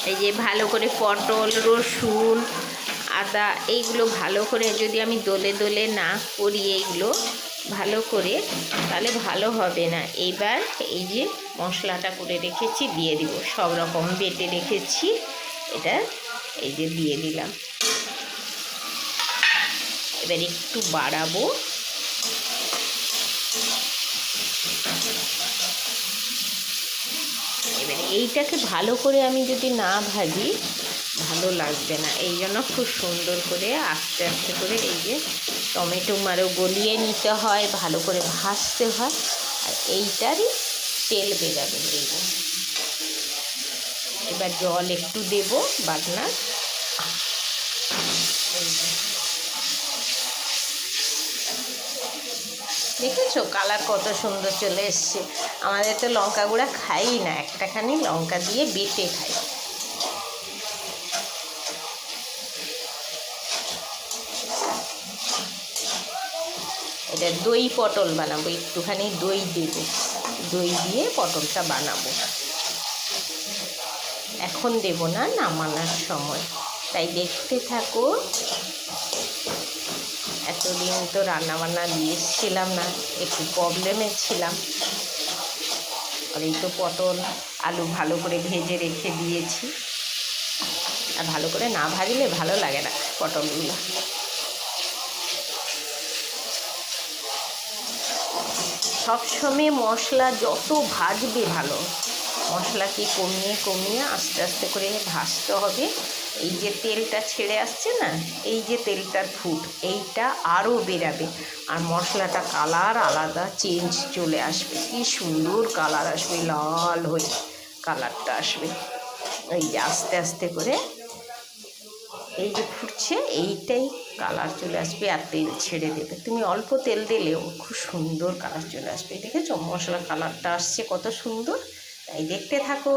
এই যে ভালো করে পটল, রসুন, আদা এইগুলো ভালো করে যদি আমি দোলে দোলে না করি এইগুলো ভালো করে, তাহলে ভালো হবে না। এবার এই যে মশলাটা করে রেখেছি দিয়ে দিব, সব রকম বেটে রেখেছি, এটা এই যে দিয়ে দিলাম। এবার একটু বাড়াবো, এবারে এইটাকে ভালো করে আমি যদি না ভাজি ভালো লাগবে না, এই জন্য খুব সুন্দর করে আস্তে আস্তে করে এই যে টমেটো আরও গলিয়ে নিতে হয়, ভালো করে ভাজতে হয়, আর এইটারই তেল বেরাবে। এই যে এবার জল একটু দেব বাটনার, দেখেছো কালার কত সুন্দর চলে এসছে। আমাদের তো লঙ্কা গুঁড়া খাই না, একটাখানি লঙ্কা দিয়ে বেটে খাই। এটা দই পটল বানাবো, একটুখানি দই দেব, দই দিয়ে পটলটা বানাবো। এখন দেব না, নামানোর সময়, তাই দেখতে থাকো। এতদিন তো রান্নাবান্না দিয়ে এসেছিলাম না, একটু প্রবলেমে ছিলাম। আর এই তো পটল আলু ভালো করে ভেজে রেখে দিয়েছি, আর ভালো করে না ভাজলে ভালো লাগে না পটলগুলো। সবসময় মশলা যত ভাজবে ভালো, মশলাকে কমিয়ে কমিয়ে আস্তে আস্তে করে ভাজতে হবে। এই যে তেলটা ছেড়ে আসছে না, এই যে তেলটার ফুট, এইটা আরও বেরাবে, আর মশলাটা কালার আলাদা চেঞ্জ চলে আসবে, কি সুন্দর কালার আসবে, লাল হয়ে কালারটা আসবে। এই যে আস্তে আস্তে করে এই যে ফুটছে, এইটাই কালার চলে আসবে, আর তেল ছেড়ে দেবে। তুমি অল্প তেল দিলেও খুব সুন্দর কালার চলে আসবে। দেখেছো মশলা কালারটা আসছে কত সুন্দর, তাই দেখতে থাকো।